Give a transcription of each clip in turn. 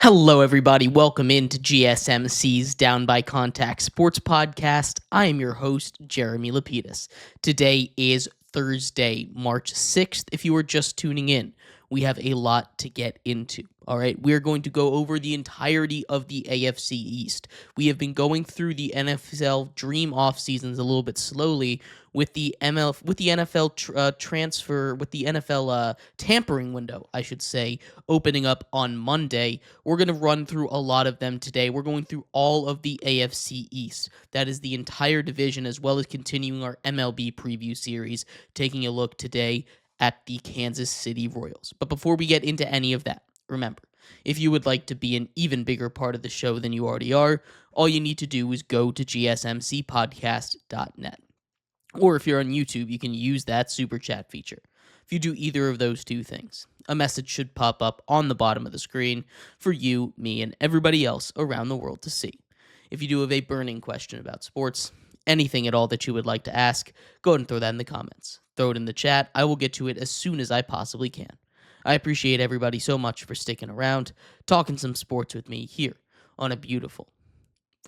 Hello, everybody. Welcome into GSMC's Down by Contact Sports Podcast. I am your host, Jeremy Lapidus. Today is Thursday, March 6th. If you are just tuning in, we have a lot to get into. All right, we are going to go over the entirety of the AFC East. We have been going through the NFL dream off seasons a little bit slowly with the NFL tampering window, I should say, opening up on Monday. We're going to run through a lot of them today. We're going through all of the AFC East. That is the entire division, as well as continuing our MLB preview series, taking a look today at the Kansas City Royals. But before we get into any of that, remember, if you would like to be an even bigger part of the show than you already are, all you need to do is go to gsmcpodcast.net. Or if you're on YouTube, you can use that super chat feature. If you do either of those two things, a message should pop up on the bottom of the screen for you, me, and everybody else around the world to see. If you do have a burning question about sports, anything at all that you would like to ask, go ahead and throw that in the comments. Throw it in the chat. I will get to it as soon as I possibly can. I appreciate everybody so much for sticking around, talking some sports with me here on a beautiful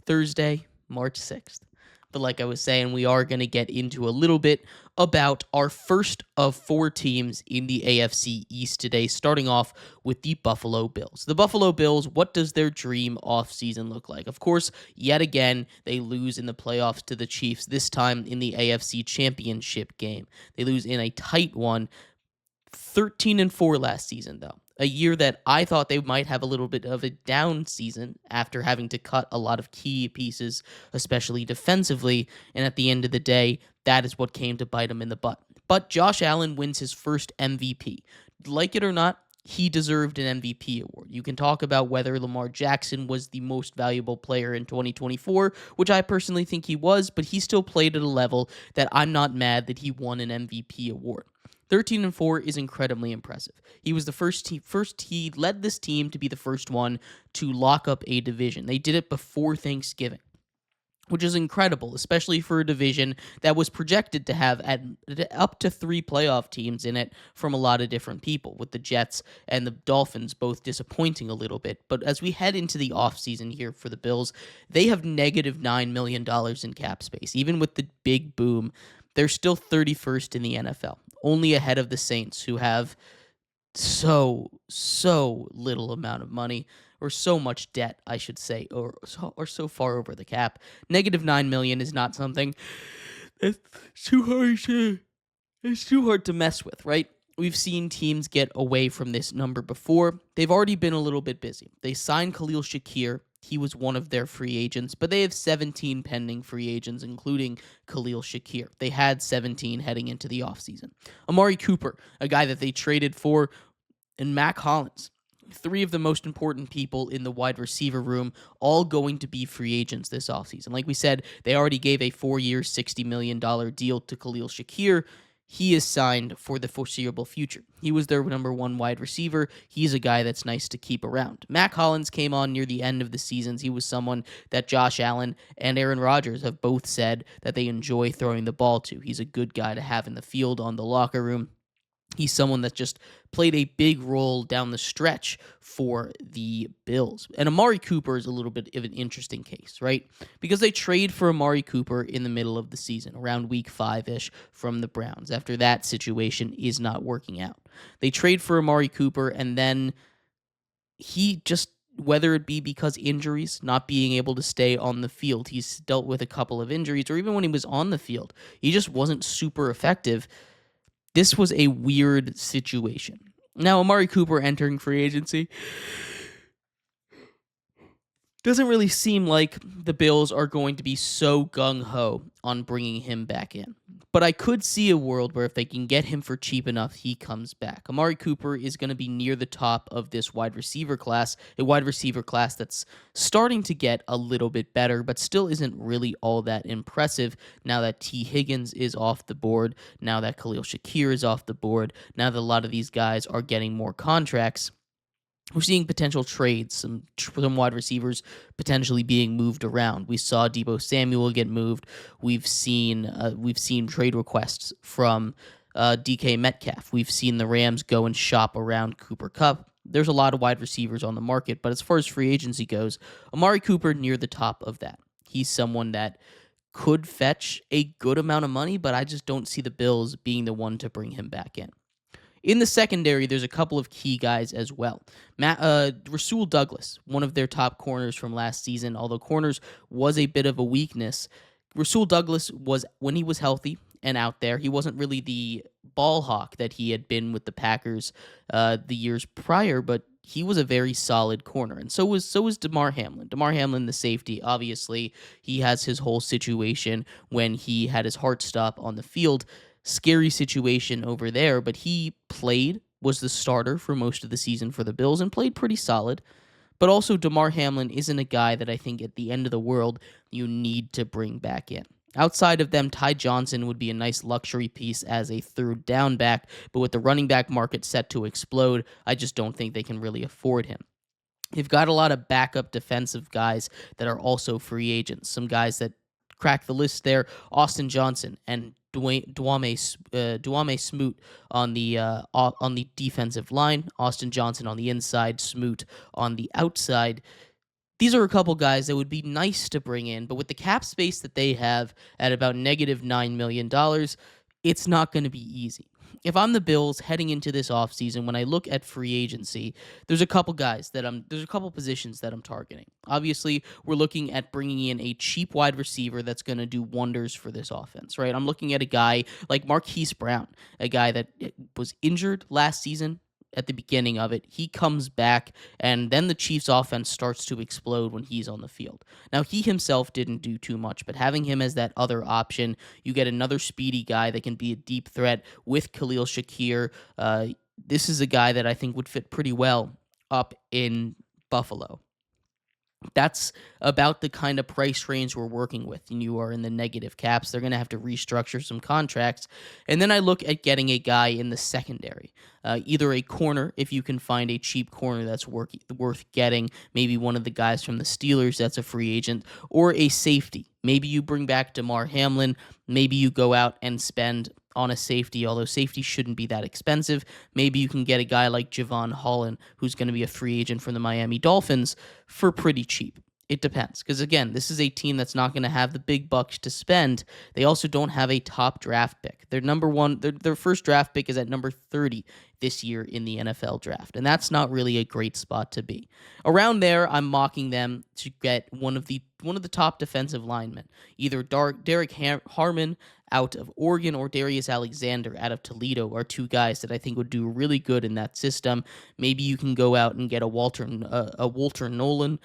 Thursday, March 6th. But like I was saying, we are going to get into a little bit about our first of four teams in the AFC East today, starting off with the Buffalo Bills. The Buffalo Bills, what does their dream offseason look like? Of course, yet again, they lose in the playoffs to the Chiefs, this time in the AFC Championship game. They lose in a tight one, 13-4 last season, though. A year that I thought they might have a little bit of a down season after having to cut a lot of key pieces, especially defensively. And at the end of the day, that is what came to bite them in the butt. But Josh Allen wins his first MVP. Like it or not, he deserved an MVP award. You can talk about whether Lamar Jackson was the most valuable player in 2024, which I personally think he was, but he still played at a level that I'm not mad that he won an MVP award. 13-4 is incredibly impressive. He was the he led this team to be the first one to lock up a division. They did it before Thanksgiving, which is incredible, especially for a division that was projected to have up to 3 playoff teams in it from a lot of different people, with the Jets and the Dolphins both disappointing a little bit. But as we head into the offseason here for the Bills, they have negative $9 million in cap space. Even with the big boom, they're still 31st in the NFL, only ahead of the Saints, who have so little amount of money, or so much debt, I should say, or so far over the cap. Negative $9 million is not something that's too hard to mess with, right? We've seen teams get away from this number before. They've already been a little bit busy. They signed Khalil Shakir. He was one of their free agents, but they have 17 pending free agents, including Khalil Shakir. They had 17 heading into the offseason. Amari Cooper, a guy that they traded for, and Mac Hollins, 3 of the most important people in the wide receiver room, all going to be free agents this offseason. Like we said, they already gave a 4-year, $60 million deal to Khalil Shakir. He is signed for the foreseeable future. He was their number 1 wide receiver. He's a guy that's nice to keep around. Mac Hollins came on near the end of the seasons. He was someone that Josh Allen and Aaron Rodgers have both said that they enjoy throwing the ball to. He's a good guy to have in the field, on the locker room. He's someone that just played a big role down the stretch for the Bills. And Amari Cooper is a little bit of an interesting case, right? Because they trade for Amari Cooper in the middle of the season, around week 5-ish from the Browns, after that situation is not working out. They trade for Amari Cooper, and then he just, whether it be because injuries, not being able to stay on the field, he's dealt with a couple of injuries, or even when he was on the field, he just wasn't super effective. This was a weird situation. Now, Amari Cooper entering free agency doesn't really seem like the Bills are going to be so gung-ho on bringing him back in. But I could see a world where if they can get him for cheap enough, he comes back. Amari Cooper is going to be near the top of this wide receiver class, a wide receiver class that's starting to get a little bit better, but still isn't really all that impressive now that T. Higgins is off the board, now that Khalil Shakir is off the board, now that a lot of these guys are getting more contracts. We're seeing potential trades, some wide receivers potentially being moved around. We saw Deebo Samuel get moved. We've seen trade requests from DK Metcalf. We've seen the Rams go and shop around Cooper Kupp. There's a lot of wide receivers on the market, but as far as free agency goes, Amari Cooper near the top of that. He's someone that could fetch a good amount of money, but I just don't see the Bills being the one to bring him back in. In the secondary, there's a couple of key guys as well. Rasul Douglas, one of their top corners from last season, although corners was a bit of a weakness. Rasul Douglas was, when he was healthy and out there, he wasn't really the ball hawk that he had been with the Packers the years prior, but he was a very solid corner, and so was Damar Hamlin. Damar Hamlin, the safety, obviously, he has his whole situation when he had his heart stop on the field. Scary situation over there, but he was the starter for most of the season for the Bills, and played pretty solid. But also, Damar Hamlin isn't a guy that I think at the end of the world you need to bring back in. Outside of them, Ty Johnson would be a nice luxury piece as a third down back, but with the running back market set to explode, I just don't think they can really afford him. They've got a lot of backup defensive guys that are also free agents. Some guys that crack the list there: Austin Johnson and Duame Smoot on the defensive line. Austin Johnson on the inside, Smoot on the outside. These are a couple guys that would be nice to bring in, but with the cap space that they have at about negative $9 million, it's not going to be easy. If I'm the Bills heading into this offseason, when I look at free agency, there's a couple positions that I'm targeting. Obviously, we're looking at bringing in a cheap wide receiver that's going to do wonders for this offense, right? I'm looking at a guy like Marquise Brown, a guy that was injured last season. At the beginning of it, he comes back, and then the Chiefs' offense starts to explode when he's on the field. Now, he himself didn't do too much, but having him as that other option, you get another speedy guy that can be a deep threat with Khalil Shakir. This is a guy that I think would fit pretty well up in Buffalo. That's about the kind of price range we're working with. And you are in the negative caps. They're going to have to restructure some contracts. And then I look at getting a guy in the secondary, either a corner, if you can find a cheap corner that's worth getting, maybe one of the guys from the Steelers that's a free agent, or a safety. Maybe you bring back Damar Hamlin. Maybe you go out and spend on a safety, although safety shouldn't be that expensive. Maybe you can get a guy like Javon Holland, who's going to be a free agent from the Miami Dolphins, for pretty cheap. It depends, because again, this is a team that's not going to have the big bucks to spend. They also don't have a top draft pick. Their first draft pick is at number 30 this year in the NFL draft, and that's not really a great spot to be. Around there, I'm mocking them to get one of the top defensive linemen, either Derek Harmon out of Oregon or Darius Alexander out of Toledo, are two guys that I think would do really good in that system. Maybe you can go out and get a Walter Nolan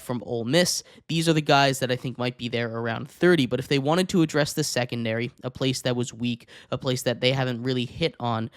from Ole Miss. These are the guys that I think might be there around 30, but if they wanted to address the secondary, a place that was weak, a place that they haven't really hit on,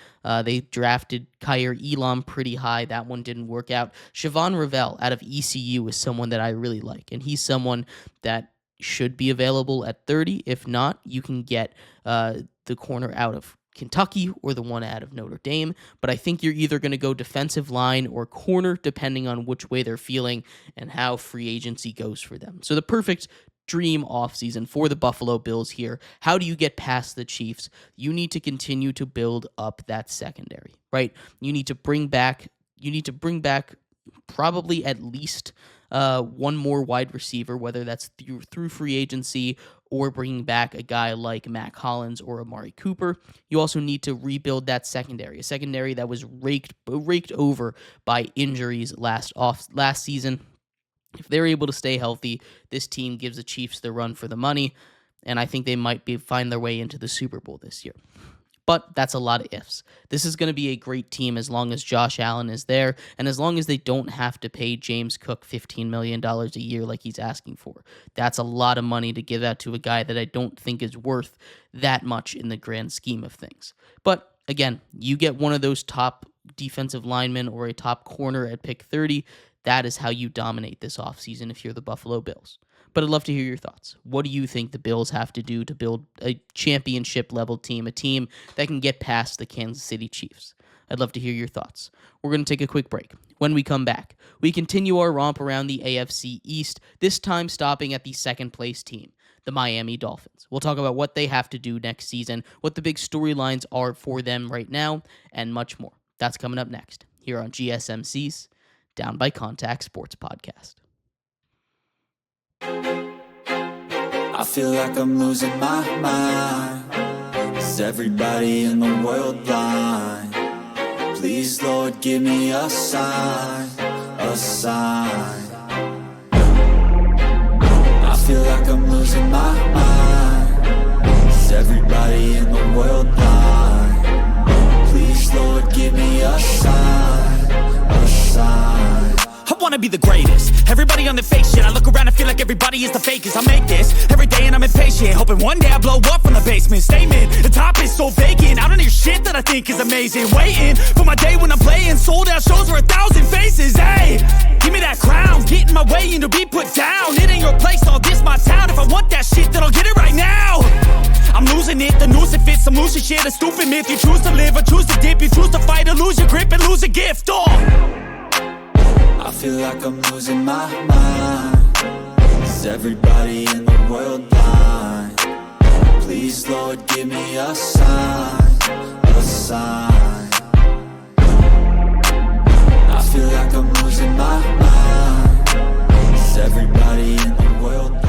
they drafted Kyer Elam pretty high. That one didn't work out. Siobhan Revell out of ECU is someone that I really like, and he's someone that should be available at 30. If not, you can get the corner out of Kentucky or the one out of Notre Dame. But I think you're either going to go defensive line or corner, depending on which way they're feeling and how free agency goes for them. So the perfect dream offseason for the Buffalo Bills here. How do you get past the Chiefs? You need to continue to build up that secondary, right? You need to bring back probably at least one more wide receiver, whether that's through free agency or bringing back a guy like Mac Hollins or Amari Cooper. You also need to rebuild that secondary, a secondary that was raked over by injuries last season. If they're able to stay healthy, this team gives the Chiefs the run for the money, and I think they might find their way into the Super Bowl this year. But that's a lot of ifs. This is going to be a great team as long as Josh Allen is there, and as long as they don't have to pay James Cook $15 million a year like he's asking for. That's a lot of money to give out to a guy that I don't think is worth that much in the grand scheme of things. But again, you get one of those top defensive linemen or a top corner at pick 30. That is how you dominate this offseason if you're the Buffalo Bills. But I'd love to hear your thoughts. What do you think the Bills have to do to build a championship-level team, a team that can get past the Kansas City Chiefs? I'd love to hear your thoughts. We're going to take a quick break. When we come back, we continue our romp around the AFC East, this time stopping at the second-place team, the Miami Dolphins. We'll talk about what they have to do next season, what the big storylines are for them right now, and much more. That's coming up next here on GSMC's Down by Contact Sports Podcast. I feel like I'm losing my mind. Is everybody in the world blind? Please, Lord, give me a sign, a sign. I feel like I'm losing my mind. Is everybody in the world blind? Please, Lord, give me a sign, a sign. I wanna be the greatest. Everybody on the fake shit. I look around and feel like everybody is the fakest. I make this every day and I'm impatient, hoping one day I blow up from the basement. Statement, the top is so vacant. I don't hear shit that I think is amazing. Waiting for my day when I'm playing sold out shows for 1,000 faces. Hey, give me that crown, get in my way and to be put down. It ain't your place, all this my town. If I want that shit, then I'll get it right now. I'm losing it, the noose it fits, I'm losing shit. A stupid myth, you choose to live or choose to dip. You choose to fight or lose your grip and lose a gift. I feel like I'm losing my mind. Is everybody in the world blind? Please, Lord, give me a sign, a sign. I feel like I'm losing my mind. Is everybody in the world blind?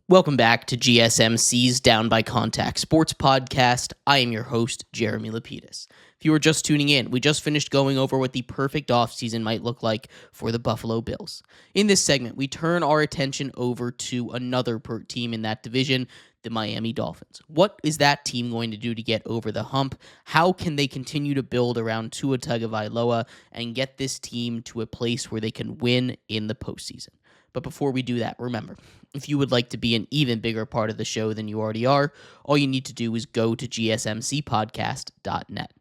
Welcome back to GSMC's Down by Contact Sports Podcast. I am your host, Jeremy Lapidus. If you are just tuning in, we just finished going over what the perfect offseason might look like for the Buffalo Bills. In this segment, we turn our attention over to another team in that division, the Miami Dolphins. What is that team going to do to get over the hump? How can they continue to build around Tua Tagovailoa and get this team to a place where they can win in the postseason? But before we do that, remember, if you would like to be an even bigger part of the show than you already are, all you need to do is go to gsmcpodcast.net.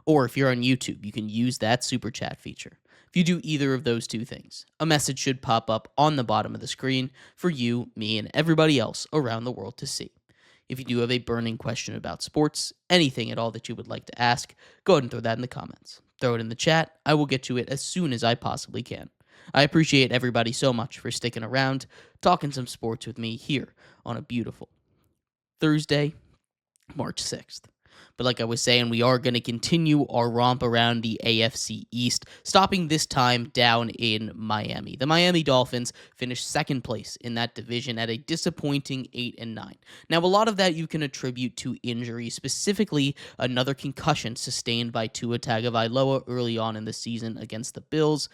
Or if you're on YouTube, you can use that super chat feature. If you do either of those two things, a message should pop up on the bottom of the screen for you, me, and everybody else around the world to see. If you do have a burning question about sports, anything at all that you would like to ask, go ahead and throw that in the comments. Throw it in the chat. I will get to it as soon as I possibly can. I appreciate everybody so much for sticking around, talking some sports with me here on a beautiful Thursday, March 6th. But like I was saying, we are going to continue our romp around the AFC East, stopping this time down in Miami. The Miami Dolphins finished second place in that division at a disappointing 8-9. Now, a lot of that you can attribute to injury, specifically another concussion sustained by Tua Tagovailoa early on in the season against the Bills.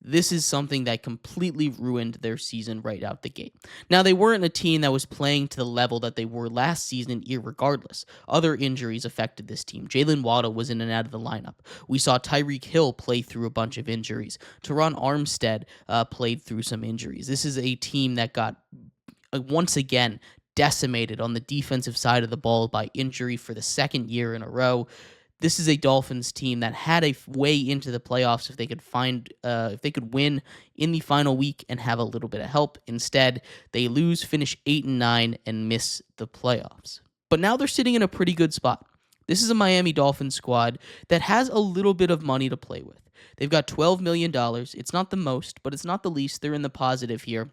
This is something that completely ruined their season right out the gate. Now, they weren't a team that was playing to the level that they were last season, irregardless. Other injuries affected this team. Jalen Waddle was in and out of the lineup. We saw Tyreek Hill play through a bunch of injuries. Teron Armstead played through some injuries. This is a team that got, once again, decimated on the defensive side of the ball by injury for the second year in a row. This is a Dolphins team that had a way into the playoffs if they could win in the final week and have a little bit of help. Instead, they lose, finish 8-9, and miss the playoffs. But now they're sitting in a pretty good spot. This is a Miami Dolphins squad that has a little bit of money to play with. They've got $12 million. It's not the most, but it's not the least. They're in the positive here.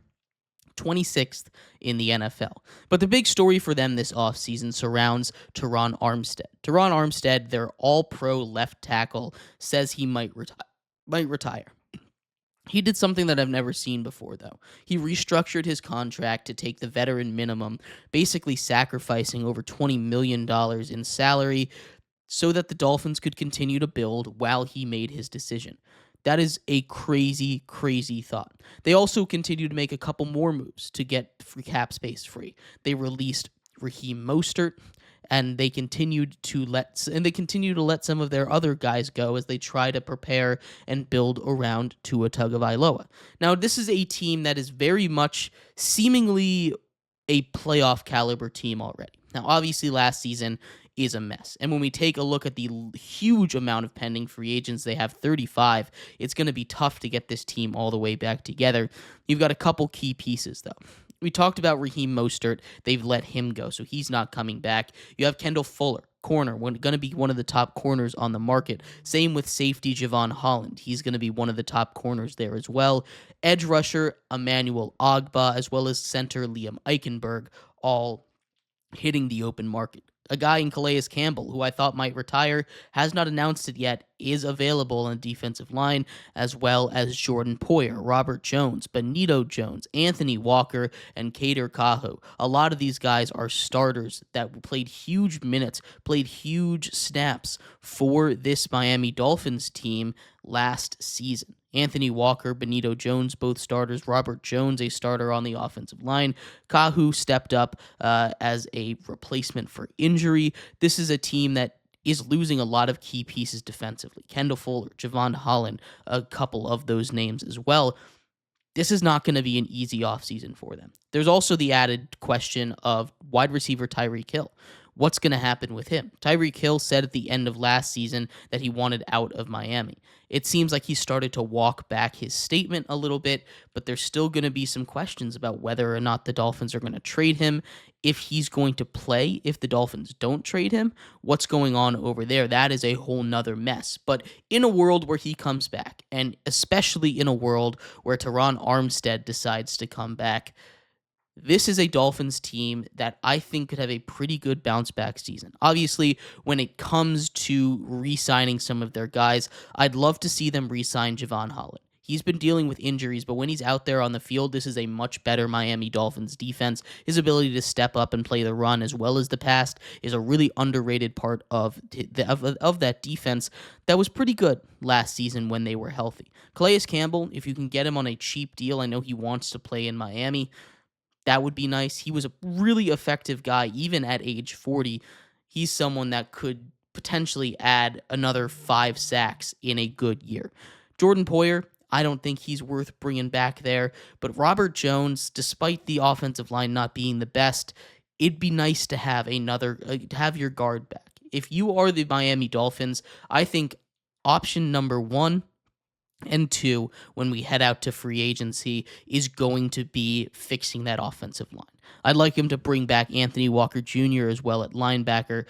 26th in the NFL. But the big story for them this offseason surrounds Teron Armstead. Teron Armstead, their all-pro left tackle, says he might retire. He did something that I've never seen before, though. He restructured his contract to take the veteran minimum, basically sacrificing over $20 million in salary so that the Dolphins could continue to build while he made his decision. That is a crazy, crazy thought. They also continue to make a couple more moves to get free cap space free. They released Raheem Mostert, and they continued to let some of their other guys go as they try to prepare and build around Tua Tagovailoa. Now, this is a team that is very much seemingly a playoff caliber team already. Now, obviously, last season is a mess. And when we take a look at the huge amount of pending free agents, they have 35, it's going to be tough to get this team all the way back together. You've got a couple key pieces, though. We talked about Raheem Mostert. They've let him go, so he's not coming back. You have Kendall Fuller, corner, going to be one of the top corners on the market. Same with safety Javon Holland. He's going to be one of the top corners there as well. Edge rusher Emmanuel Ogbah, as well as center Liam Eichenberg, all hitting the open market. A guy in Calais Campbell, who I thought might retire, has not announced it yet, is available on the defensive line, as well as Jordan Poyer, Robert Jones, Benito Jones, Anthony Walker, and Kader Kaho. A lot of these guys are starters that played huge minutes, played huge snaps for this Miami Dolphins team last season. Anthony Walker, Benito Jones, both starters. Robert Jones, a starter on the offensive line. Kahu stepped up as a replacement for injury. This is a team that is losing a lot of key pieces defensively. Kendall Fuller, Javon Holland, a couple of those names as well. This is not going to be an easy offseason for them. There's also the added question of wide receiver Tyreek Hill. What's going to happen with him? Tyreek Hill said at the end of last season that he wanted out of Miami. It seems like he started to walk back his statement a little bit, but there's still going to be some questions about whether or not the Dolphins are going to trade him, if he's going to play if the Dolphins don't trade him. What's going on over there? That is a whole nother mess. But in a world where he comes back, and especially in a world where Teron Armstead decides to come back, this is a Dolphins team that I think could have a pretty good bounce back season. Obviously, when it comes to re-signing some of their guys, I'd love to see them re-sign Javon Holland. He's been dealing with injuries, but when he's out there on the field, this is a much better Miami Dolphins defense. His ability to step up and play the run as well as the pass is a really underrated part of that defense that was pretty good last season when they were healthy. Calais Campbell, if you can get him on a cheap deal, I know he wants to play in Miami. That would be nice. He was a really effective guy, even at age 40. He's someone that could potentially add another 5 sacks in a good year. Jordan Poyer, I don't think he's worth bringing back there. But Robert Jones, despite the offensive line not being the best, it'd be nice to have have your guard back. If you are the Miami Dolphins, I think option number 1 and 2, when we head out to free agency, is going to be fixing that offensive line. I'd like him to bring back Anthony Walker Jr. as well at linebacker,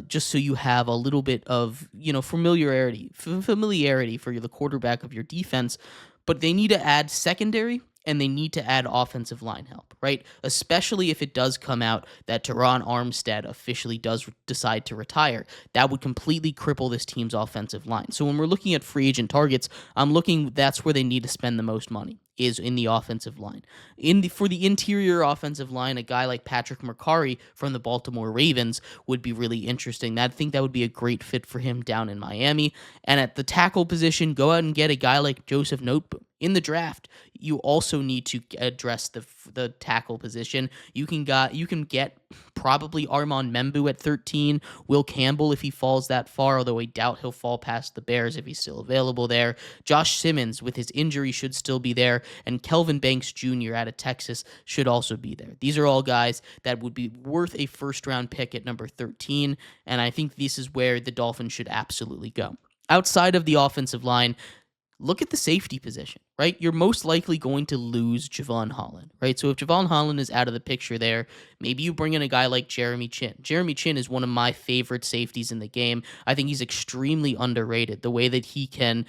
just so you have a little bit of familiarity for the quarterback of your defense. But they need to add secondary, and they need to add offensive line help, right? Especially if it does come out that Teron Armstead officially does decide to retire. That would completely cripple this team's offensive line. So when we're looking at free agent targets, that's where they need to spend the most money, is in the offensive line. For the interior offensive line, a guy like Patrick Mercari from the Baltimore Ravens would be really interesting. I think that would be a great fit for him down in Miami. And at the tackle position, go out and get a guy like Joseph Noteboom. In the draft, you also need to address the tackle position. You can get probably Armand Membu at 13, Will Campbell if he falls that far, although I doubt he'll fall past the Bears if he's still available there. Josh Simmons with his injury should still be there, and Kelvin Banks Jr. out of Texas should also be there. These are all guys that would be worth a first-round pick at number 13, and I think this is where the Dolphins should absolutely go. Outside of the offensive line, look at the safety position, right? You're most likely going to lose Javon Holland, right? So if Javon Holland is out of the picture there, maybe you bring in a guy like Jeremy Chin. Jeremy Chin is one of my favorite safeties in the game. I think he's extremely underrated. The way that he can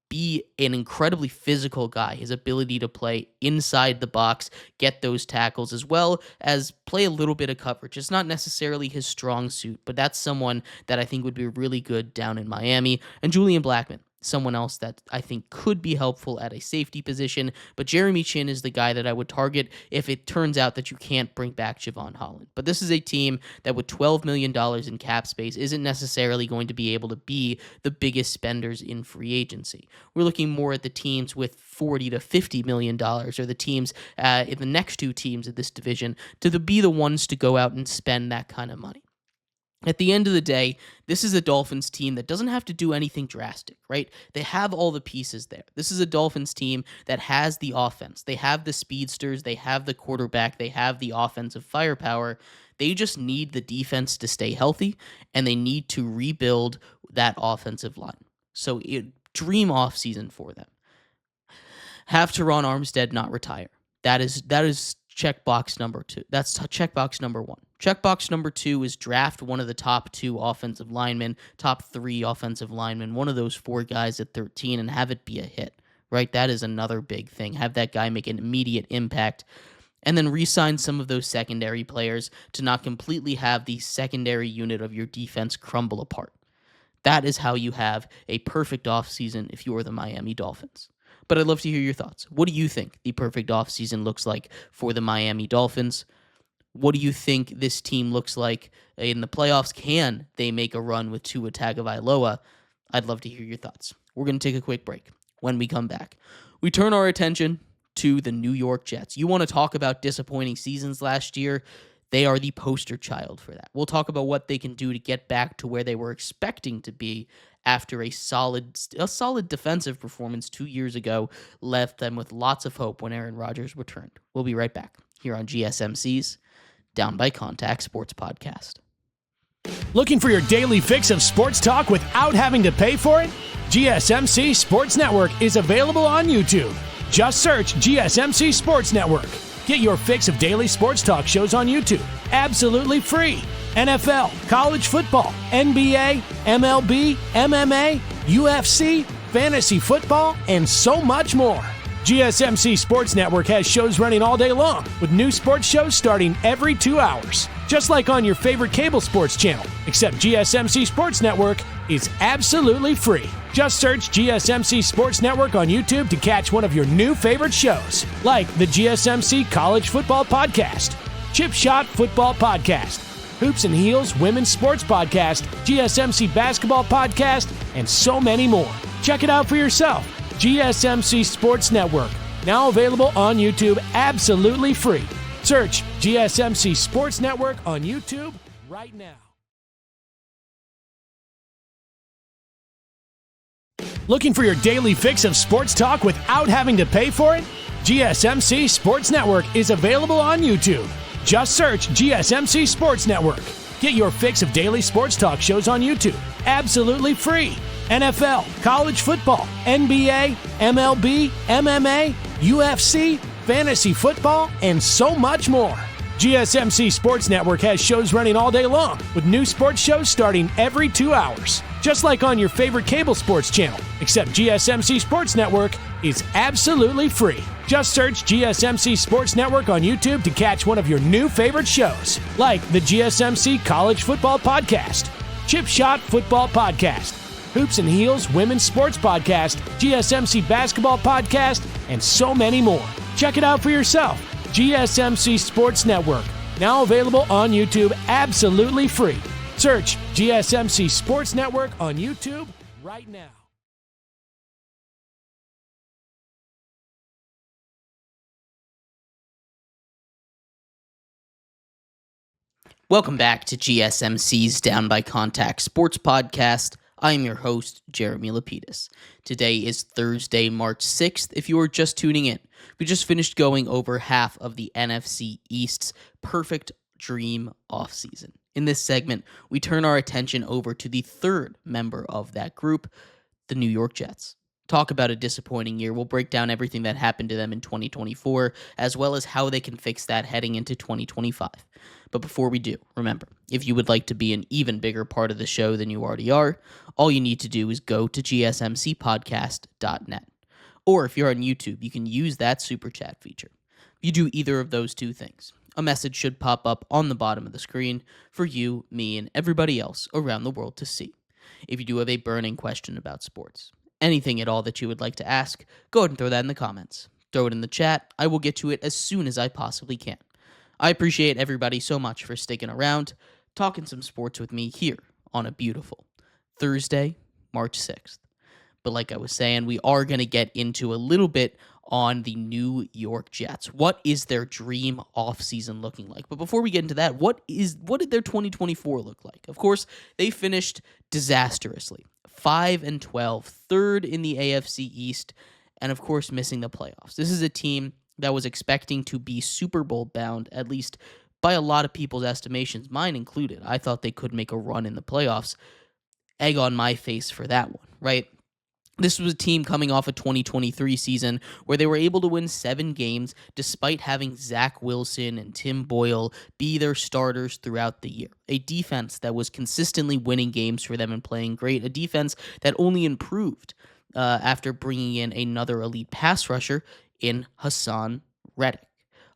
be an incredibly physical guy, his ability to play inside the box, get those tackles, as well as play a little bit of coverage. It's not necessarily his strong suit, but that's someone that I think would be really good down in Miami. And Julian Blackmon, someone else that I think could be helpful at a safety position, but Jeremy Chin is the guy that I would target if it turns out that you can't bring back Javon Holland. But this is a team that with $12 million in cap space isn't necessarily going to be able to be the biggest spenders in free agency. We're looking more at the teams with $40 to $50 million, or the teams in the next 2 teams of this division to be the ones to go out and spend that kind of money. At the end of the day, this is a Dolphins team that doesn't have to do anything drastic, right? They have all the pieces there. This is a Dolphins team that has the offense. They have the speedsters. They have the quarterback. They have the offensive firepower. They just need the defense to stay healthy, and they need to rebuild that offensive line. So dream offseason for them. Have Teron Armstead not retire. That is checkbox number 2. That's checkbox number 1. Checkbox number 2 is draft one of the top 2 offensive linemen, top 3 offensive linemen, one of those 4 guys at 13, and have it be a hit, right? That is another big thing. Have that guy make an immediate impact. and then re-sign some of those secondary players to not completely have the secondary unit of your defense crumble apart. That is how you have a perfect offseason if you are the Miami Dolphins. But I'd love to hear your thoughts. What do you think the perfect offseason looks like for the Miami Dolphins? What do you think this team looks like in the playoffs? Can they make a run with Tua Tagovailoa? I'd love to hear your thoughts. We're going to take a quick break. When we come back, we turn our attention to the New York Jets. You want to talk about disappointing seasons last year? They are the poster child for that. We'll talk about what they can do to get back to where they were expecting to be after a solid defensive performance 2 years ago left them with lots of hope when Aaron Rodgers returned. We'll be right back here on GSMC's Down by Contact Sports Podcast. Looking for your daily fix of sports talk without having to pay for it? GSMC Sports Network is available on YouTube. Just search GSMC Sports Network. Get your fix of daily sports talk shows on YouTube, absolutely free. NFL, college football, NBA, MLB, MMA, UFC, fantasy football, and so much more. GSMC Sports Network has shows running all day long, with new sports shows starting every 2 hours. Just like on your favorite cable sports channel, except GSMC Sports Network is absolutely free. Just search GSMC Sports Network on YouTube to catch one of your new favorite shows, like the GSMC College Football Podcast, Chip Shot Football Podcast, Hoops and Heels Women's Sports Podcast, GSMC Basketball Podcast, and so many more. Check it out for yourself. GSMC Sports Network, now available on YouTube absolutely free. Search GSMC Sports Network on YouTube right now. Looking for your daily fix of sports talk without having to pay for it? GSMC Sports Network is available on YouTube. Just search GSMC Sports Network. Get your fix of daily sports talk shows on YouTube, absolutely free. NFL, college football, NBA, MLB, MMA, UFC, fantasy football, and so much more. GSMC Sports Network has shows running all day long, with new sports shows starting every 2 hours. Just like on your favorite cable sports channel, except GSMC Sports Network is absolutely free. Just search GSMC Sports Network on YouTube to catch one of your new favorite shows, like the GSMC College Football Podcast, Chip Shot Football Podcast, Hoops and Heels Women's Sports Podcast, GSMC Basketball Podcast, and so many more. Check it out for yourself. GSMC Sports Network, now available on YouTube absolutely free. Search GSMC Sports Network on YouTube right now. Welcome back to GSMC's Down by Contact Sports Podcast. I am your host, Jeremy Lapidus. Today is Thursday, March 6th. If you are just tuning in, we just finished going over half of the NFC East's perfect dream offseason. In this segment, we turn our attention over to the third member of that group, the New York Jets. Talk about a disappointing year. We'll break down everything that happened to them in 2024, as well as how they can fix that heading into 2025. But before we do, remember, if you would like to be an even bigger part of the show than you already are, all you need to do is go to gsmcpodcast.net. Or if you're on YouTube, you can use that super chat feature. You do either of those two things. A message should pop up on the bottom of the screen for you, me, and everybody else around the world to see. If you do have a burning question about sports, anything at all that you would like to ask, go ahead and throw that in the comments. Throw it in the chat. I will get to it as soon as I possibly can. I appreciate everybody so much for sticking around, talking some sports with me here on a beautiful Thursday, March 6th. But like I was saying, we are going to get into a little bit on the New York Jets. What is their dream offseason looking like? But before we get into that, what did their 2024 look like? Of course, they finished disastrously. 5-12, third in the AFC East, and of course missing the playoffs. This is a team that was expecting to be Super Bowl bound, at least by a lot of people's estimations, mine included. I thought they could make a run in the playoffs. Egg on my face for that one, right? This was a team coming off a 2023 season where they were able to win 7 games despite having Zach Wilson and Tim Boyle be their starters throughout the year. A defense that was consistently winning games for them and playing great. A defense that only improved after bringing in another elite pass rusher in Hassan Reddick.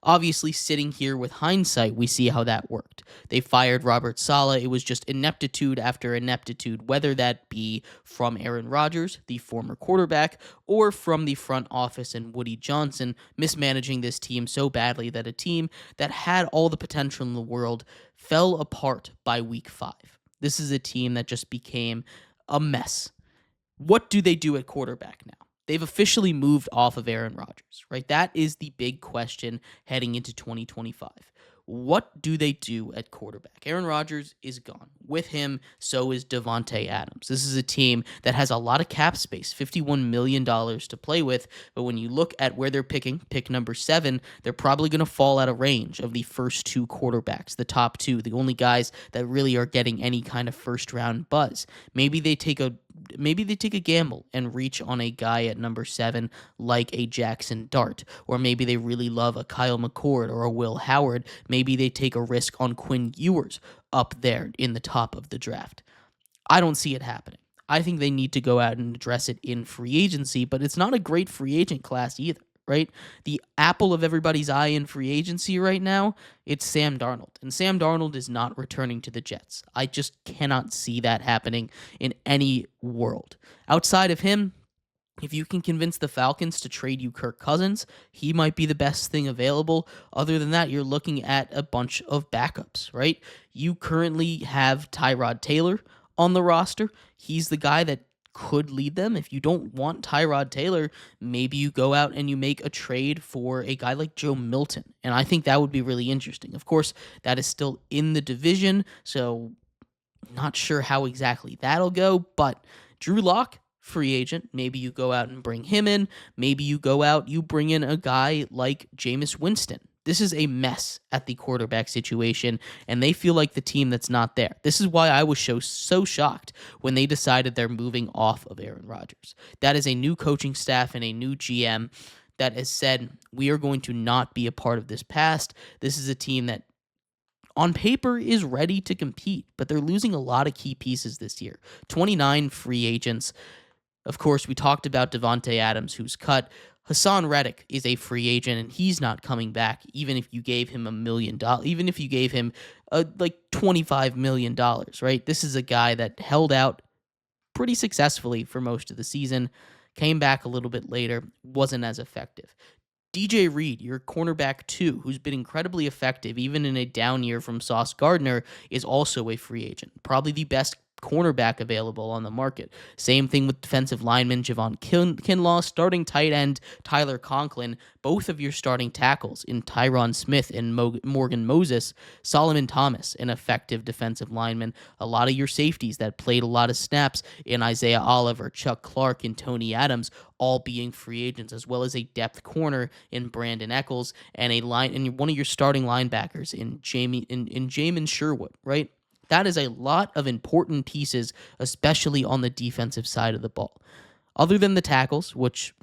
Obviously, sitting here with hindsight, we see how that worked. They fired Robert Saleh. It was just ineptitude after ineptitude, whether that be from Aaron Rodgers, the former quarterback, or from the front office and Woody Johnson mismanaging this team so badly that a team that had all the potential in the world fell apart by week 5. This is a team that just became a mess. What do they do at quarterback now? They've officially moved off of Aaron Rodgers, right? That is the big question heading into 2025. What do they do at quarterback? Aaron Rodgers is gone. With him, so is Davante Adams. This is a team that has a lot of cap space, $51 million to play with, but when you look at where they're picking, pick number 7, they're probably going to fall out of range of the first 2 quarterbacks, the top 2, the only guys that really are getting any kind of first-round buzz. Maybe they take a gamble and reach on a guy at number 7 like a Jackson Dart, or maybe they really love a Kyle McCord or a Will Howard. Maybe they take a risk on Quinn Ewers up there in the top of the draft. I don't see it happening. I think they need to go out and address it in free agency, but it's not a great free agent class either, right? The apple of everybody's eye in free agency right now, it's Sam Darnold. And Sam Darnold is not returning to the Jets. I just cannot see that happening in any world. Outside of him, if you can convince the Falcons to trade you Kirk Cousins, he might be the best thing available. Other than that, you're looking at a bunch of backups, right? You currently have Tyrod Taylor on the roster. He's the guy that could lead them. If you don't want Tyrod Taylor, maybe you go out and you make a trade for a guy like Joe Milton. And I think that would be really interesting. Of course, that is still in the division, so not sure how exactly that'll go. But Drew Lock, free agent. Maybe you go out and bring him in. Maybe you go out, you bring in a guy like Jameis Winston. This is a mess at the quarterback situation, and they feel like the team that's not there. This is why I was so shocked when they decided they're moving off of Aaron Rodgers. That is a new coaching staff and a new GM that has said, we are going to not be a part of this past. This is a team that on paper is ready to compete, but they're losing a lot of key pieces this year. 29 free agents. Of course, we talked about Davante Adams, who's cut. Hassan Reddick is a free agent, and he's not coming back, even if you gave him $1 million, even if you gave him like $25 million, right? This is a guy that held out pretty successfully for most of the season, came back a little bit later, wasn't as effective. DJ Reed, your cornerback 2, who's been incredibly effective, even in a down year from Sauce Gardner, is also a free agent. Probably the best cornerback available on the market. Same thing with defensive lineman Javon Kinlaw, starting tight end Tyler Conklin, both of your starting tackles in Tyron Smith and Morgan Moses, Solomon Thomas, an effective defensive lineman, a lot of your safeties that played a lot of snaps in Isaiah Oliver, Chuck Clark, and Tony Adams, all being free agents, as well as a depth corner in Brandon Eccles and one of your starting linebackers in Jamin Sherwood, right? That is a lot of important pieces, especially on the defensive side of the ball. Other than the tackles, which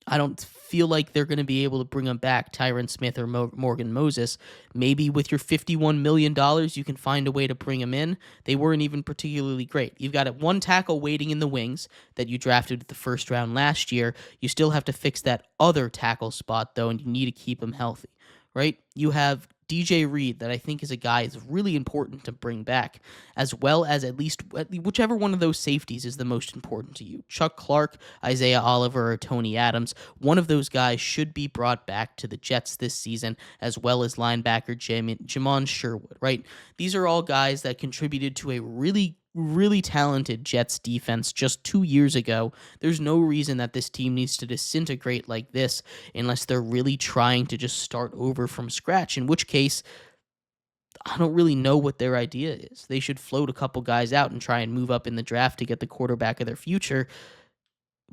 I don't feel like they're going to be able to bring them back, Tyron Smith or Morgan Moses, maybe with your $51 million, you can find a way to bring them in. They weren't even particularly great. You've got one tackle waiting in the wings that you drafted at the first round last year. You still have to fix that other tackle spot, though, and you need to keep them healthy, right? You have DJ Reed, that I think is a guy is really important to bring back, as well as at least whichever one of those safeties is the most important to you. Chuck Clark, Isaiah Oliver, or Tony Adams. One of those guys should be brought back to the Jets this season, as well as linebacker Jamon Sherwood, right? These are all guys that contributed to a really talented Jets defense just 2 years ago. There's no reason that this team needs to disintegrate like this unless they're really trying to just start over from scratch, in which case, I don't really know what their idea is. They should float a couple guys out and try and move up in the draft to get the quarterback of their future.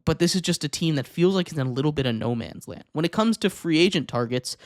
But this is just a team that feels like it's in a little bit of no man's land. When it comes to free agent targets,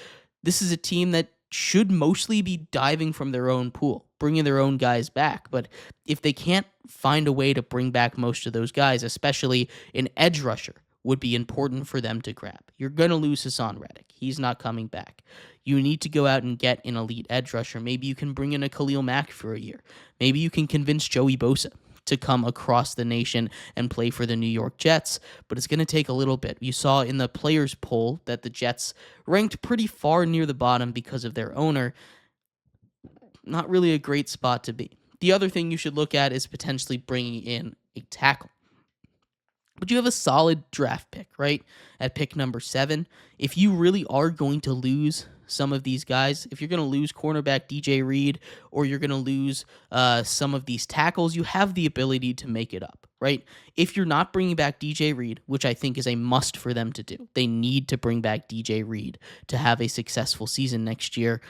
this is a team that should mostly be diving from their own pool, bringing their own guys back. But if they can't find a way to bring back most of those guys, especially an edge rusher would be important for them to grab. You're going to lose Hassan Reddick. He's not coming back. You need to go out and get an elite edge rusher. Maybe you can bring in a Khalil Mack for a year. Maybe you can convince Joey Bosa to come across the nation and play for the New York Jets, but it's going to take a little bit. You saw in the players poll that the Jets ranked pretty far near the bottom because of their owner. Not really a great spot to be. The other thing you should look at is potentially bringing in a tackle. But you have a solid draft pick, right? At pick number 7. If you really are going to lose some of these guys, if you're going to lose cornerback DJ Reed, or you're going to lose some of these tackles, you have the ability to make it up, right? If you're not bringing back DJ Reed, which I think is a must for them to do, they need to bring back DJ Reed to have a successful season next year,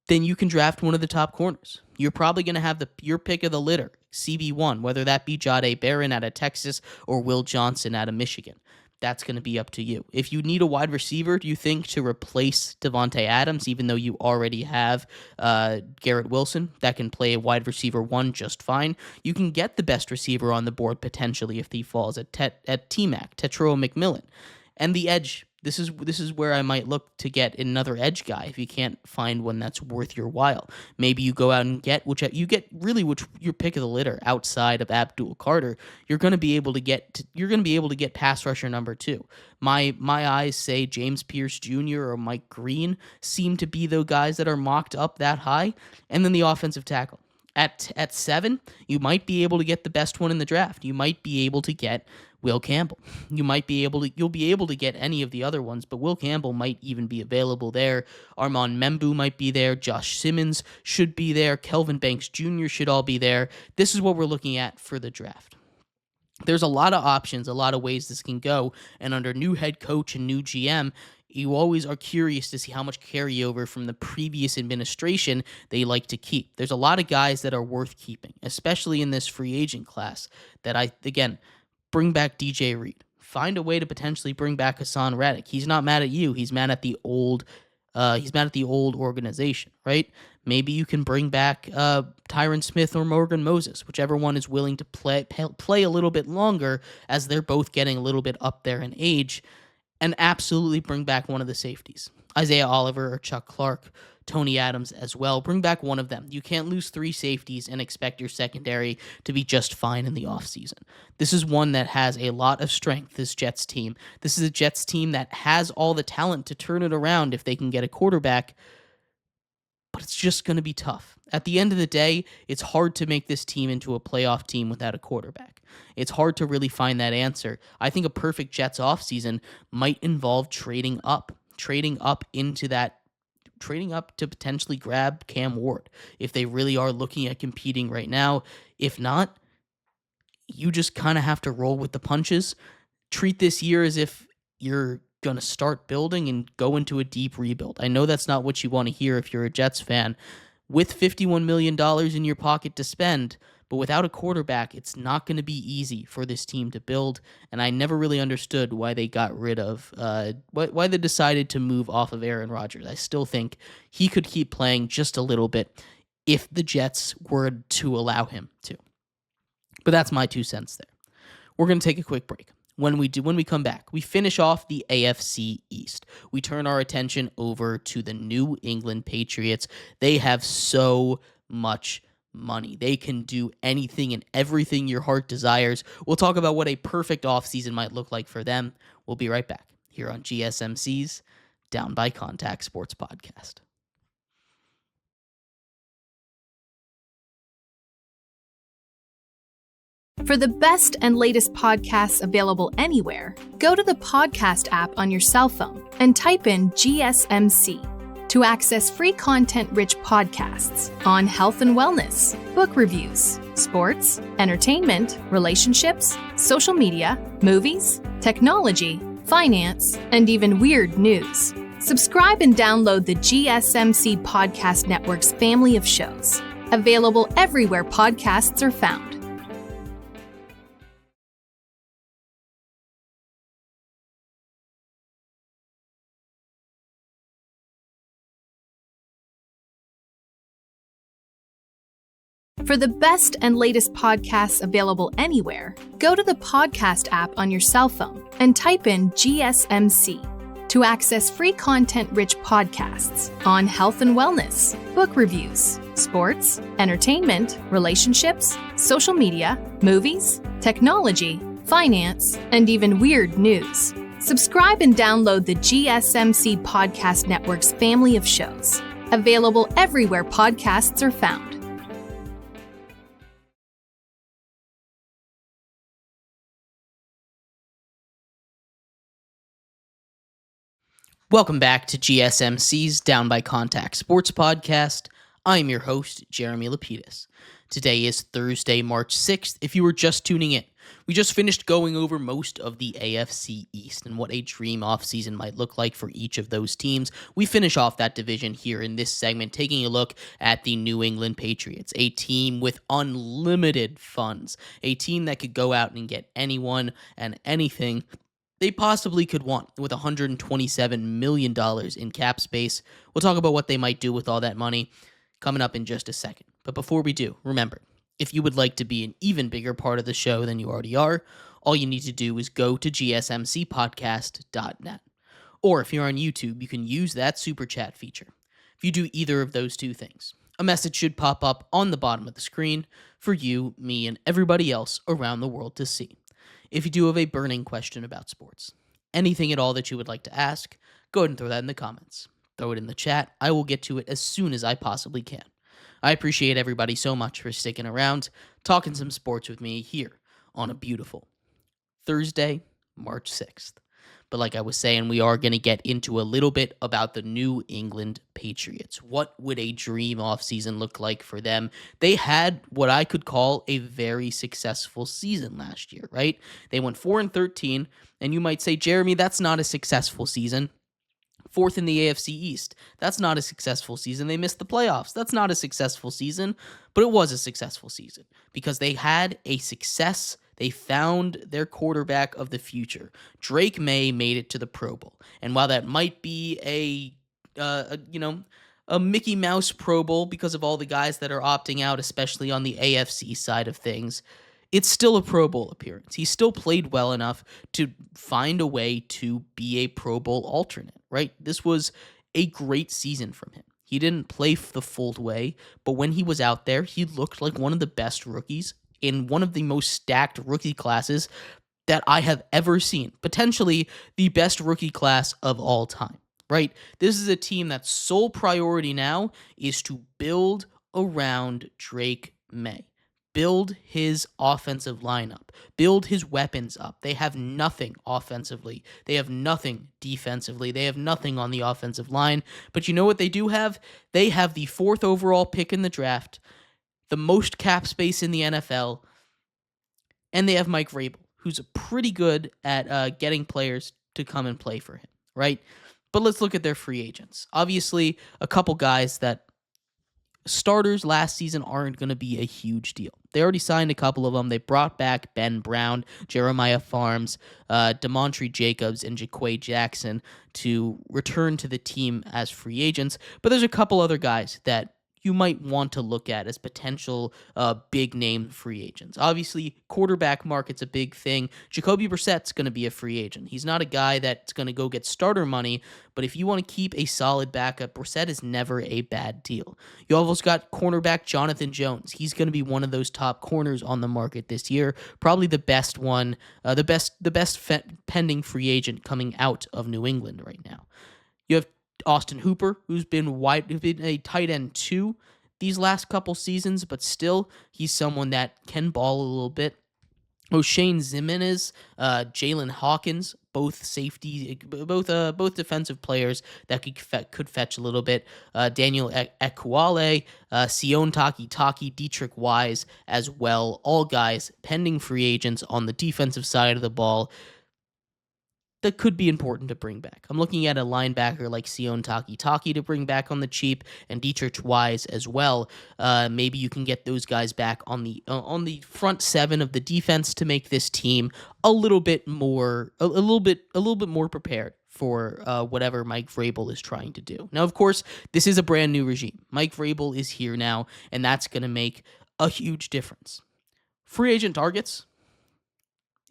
then you can draft one of the top corners. You're probably going to have your pick of the litter, CB1, whether that be Jahdae Barron out of Texas or Will Johnson out of Michigan. That's going to be up to you. If you need a wide receiver, do you think, to replace Devontae Adams, even though you already have Garrett Wilson that can play a wide receiver 1 just fine, you can get the best receiver on the board potentially if he falls at T-Mac, Tetroa McMillan. And the edge, this is where I might look to get another edge guy if you can't find one that's worth your while. Maybe you go out and get which your pick of the litter outside of Abdul Carter. You're going to be able to get pass rusher number 2. My eyes say James Pierce Jr. or Mike Green seem to be the guys that are mocked up that high, and then the offensive tackle. At 7, you might be able to get the best one in the draft. You might be able to get Will Campbell. You'll be able to get any of the other ones, but Will Campbell might even be available there. Armand Membu might be there. Josh Simmons should be there. Kelvin Banks Jr. should all be there. This is what we're looking at for the draft. There's a lot of options, a lot of ways this can go, and under new head coach and new GM, you always are curious to see how much carryover from the previous administration they like to keep. There's a lot of guys that are worth keeping, especially in this free agent class, that bring back DJ Reed. Find a way to potentially bring back Hassan Reddick. He's not mad at you. He's mad at the old organization, right? Maybe you can bring back Tyron Smith or Morgan Moses, whichever one is willing to play a little bit longer, as they're both getting a little bit up there in age, and absolutely bring back one of the safeties. Isaiah Oliver or Chuck Clark, Tony Adams as well. Bring back one of them. You can't lose 3 safeties and expect your secondary to be just fine in the offseason. This is one that has a lot of strength, this Jets team. This is a Jets team that has all the talent to turn it around if they can get a quarterback, but it's just going to be tough. At the end of the day, it's hard to make this team into a playoff team without a quarterback. It's hard to really find that answer. I think a perfect Jets offseason might involve trading up to potentially grab Cam Ward if they really are looking at competing right now. If not, you just kind of have to roll with the punches. Treat this year as if you're going to start building and go into a deep rebuild. I know that's not what you want to hear if you're a Jets fan. With $51 million in your pocket to spend, but without a quarterback, it's not going to be easy for this team to build, and I never really understood why they got rid of, why they decided to move off of Aaron Rodgers. I still think he could keep playing just a little bit if the Jets were to allow him to. But that's my 2 cents there. We're going to take a quick break. When we come back, we finish off the AFC East. We turn our attention over to the New England Patriots. They have so much money. They can do anything and everything your heart desires. We'll talk about what a perfect offseason might look like for them. We'll be right back here on GSMC's Down by Contact Sports Podcast. For the best and latest podcasts available anywhere, go to the podcast app on your cell phone and type in GSMC to access free content-rich podcasts on health and wellness, book reviews, sports, entertainment, relationships, social media, movies, technology, finance, and even weird news. Subscribe and download the GSMC Podcast Network's family of shows, available everywhere podcasts are found. For the best and latest podcasts available anywhere, go to the podcast app on your cell phone and type in GSMC to access free content-rich podcasts on health and wellness, book reviews, sports, entertainment, relationships, social media, movies, technology, finance, and even weird news. Subscribe and download the GSMC Podcast Network's family of shows, available everywhere podcasts are found. Welcome back to GSMC's Down by Contact Sports Podcast. I'm your host, Jeremy Lapidus. Today is Thursday, March 6th. If you were just tuning in, we just finished going over most of the AFC East and what a dream offseason might look like for each of those teams. We finish off that division here in this segment, taking a look at the New England Patriots, a team with unlimited funds, a team that could go out and get anyone and anything they possibly could want with $127 million in cap space. We'll talk about what they might do with all that money coming up in just a second. But before we do, remember, if you would like to be an even bigger part of the show than you already are, all you need to do is go to gsmcpodcast.net. Or if you're on YouTube, you can use that super chat feature. If you do either of those two things, a message should pop up on the bottom of the screen for you, me, and everybody else around the world to see. If you do have a burning question about sports, anything at all that you would like to ask, go ahead and throw that in the comments. Throw it in the chat. I will get to it as soon as I possibly can. I appreciate everybody so much for sticking around, talking some sports with me here on a beautiful Thursday, March 6th. But like I was saying, we are going to get into a little bit about the New England Patriots. What would a dream offseason look like for them? They had what I could call a very successful season last year, right? They went 4-13, and you might say, Jeremy, that's not a successful season. Fourth in the AFC East. That's not a successful season. They missed the playoffs. That's not a successful season, but it was a successful season because they had a success. They found their quarterback of the future. Drake May made it to the Pro Bowl. And while that might be a Mickey Mouse Pro Bowl because of all the guys that are opting out, especially on the AFC side of things, it's still a Pro Bowl appearance. He still played well enough to find a way to be a Pro Bowl alternate, right? This was a great season from him. He didn't play the full way, but when he was out there, he looked like one of the best rookies in one of the most stacked rookie classes that I have ever seen. Potentially the best rookie class of all time, right? This is a team that's sole priority now is to build around Drake May. Build his offensive lineup. Build his weapons up. They have nothing offensively. They have nothing defensively. They have nothing on the offensive line. But you know what they do have? They have the 4th overall pick in the draft, the most cap space in the NFL, and they have Mike Vrabel, who's pretty good at getting players to come and play for him, right? But let's look at their free agents. Obviously, a couple guys that starters last season aren't going to be a huge deal. They already signed a couple of them. They brought back Ben Brown, Jeremiah Farms, Demontre Jacobs, and Jaquay Jackson to return to the team as free agents. But there's a couple other guys that you might want to look at as potential big-name free agents. Obviously, quarterback market's a big thing. Jacoby Brissett's going to be a free agent. He's not a guy that's going to go get starter money, but if you want to keep a solid backup, Brissett is never a bad deal. You also got cornerback Jonathan Jones. He's going to be one of those top corners on the market this year. Probably the best one, the best pending free agent coming out of New England right now. You have Austin Hooper, who's been a tight end 2 these last couple seasons, but still, he's someone that can ball a little bit. O'Shane Zimenez, Jalen Hawkins, both safety, both defensive players that could fetch a little bit. Daniel Ekuale, Sion Taki, Dietrich Wise as well. All guys pending free agents on the defensive side of the ball that could be important to bring back. I'm looking at a linebacker like Sion Taki to bring back on the cheap, and Dietrich Wise as well. Maybe you can get those guys back on the front 7 of the defense to make this team a little bit more prepared for whatever Mike Vrabel is trying to do. Now, of course, this is a brand new regime. Mike Vrabel is here now, and that's going to make a huge difference. Free agent targets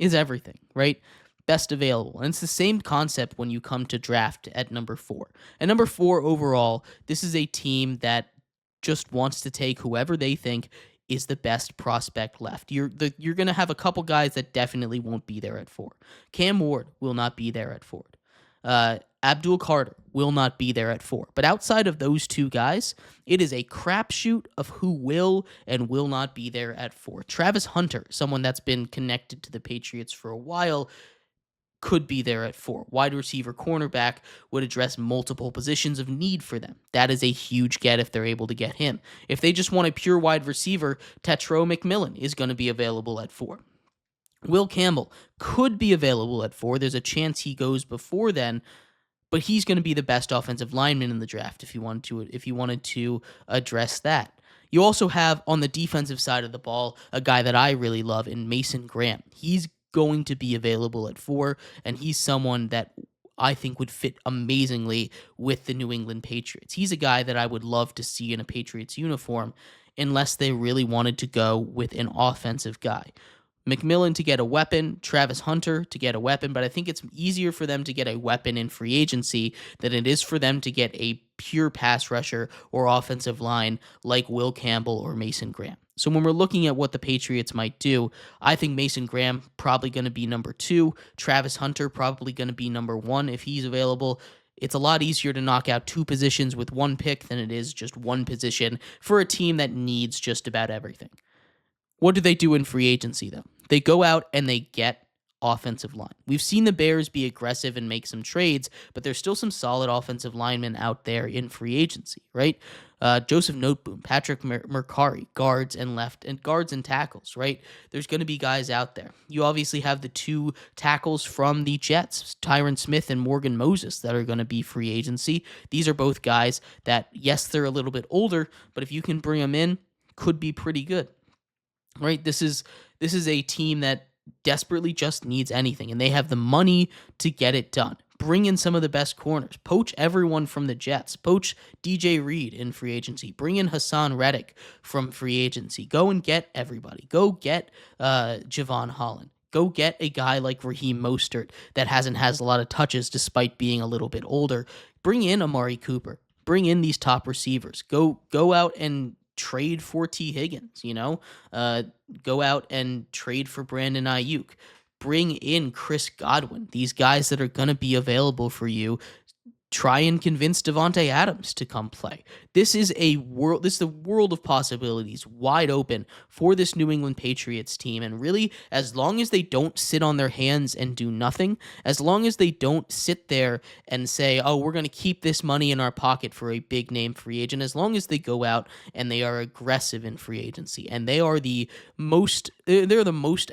is everything, right? best available. And it's the same concept when you come to draft at number 4. At number 4 overall, this is a team that just wants to take whoever they think is the best prospect left. You're going to have a couple guys that definitely won't be there at 4. Cam Ward will not be there at 4. Abdul Carter will not be there at 4. But outside of those two guys, it is a crapshoot of who will and will not be there at 4. Travis Hunter, someone that's been connected to the Patriots for a while, could be there at 4. Wide receiver, cornerback would address multiple positions of need for them. That is a huge get if they're able to get him. If they just want a pure wide receiver, Tetro McMillan is going to be available at 4. Will Campbell could be available at 4. There's a chance he goes before then, but he's going to be the best offensive lineman in the draft if you wanted to address that. You also have on the defensive side of the ball a guy that I really love in Mason Graham. He's going to be available at 4, and he's someone that I think would fit amazingly with the New England Patriots. He's a guy that I would love to see in a Patriots uniform unless they really wanted to go with an offensive guy. McMillan to get a weapon, Travis Hunter to get a weapon, but I think it's easier for them to get a weapon in free agency than it is for them to get a pure pass rusher or offensive line like Will Campbell or Mason Graham. So when we're looking at what the Patriots might do, I think Mason Graham probably going to be number 2, Travis Hunter probably going to be number 1 if he's available. It's a lot easier to knock out 2 positions with 1 pick than it is just 1 position for a team that needs just about everything. What do they do in free agency, though? They go out and they get offensive line. We've seen the Bears be aggressive and make some trades, but there's still some solid offensive linemen out there in free agency, right? Joseph Noteboom, Patrick Mercari, guards and tackles, right? There's going to be guys out there. You obviously have the 2 tackles from the Jets, Tyron Smith and Morgan Moses, that are going to be free agency. These are both guys that, yes, they're a little bit older, but if you can bring them in, could be pretty good, right? This is a team that desperately just needs anything, and they have the money to get it done. Bring in some of the best corners. Poach everyone from the Jets. Poach DJ Reed in free agency. Bring in Hassan Reddick from free agency. Go and get everybody. Go get Javon Holland. Go get a guy like Raheem Mostert that hasn't had a lot of touches despite being a little bit older. Bring in Amari Cooper. Bring in these top receivers. Go out and trade for T. Higgins, go out and trade for Brandon Ayuk. Bring in Chris Godwin. These guys that are going to be available for you. Try and convince Devontae Adams to come play. This is the world of possibilities wide open for this New England Patriots team. And really, as long as they don't sit on their hands and do nothing, as long as they don't sit there and say, oh, we're going to keep this money in our pocket for a big name free agent, as long as they go out and they are aggressive in free agency, and they're the most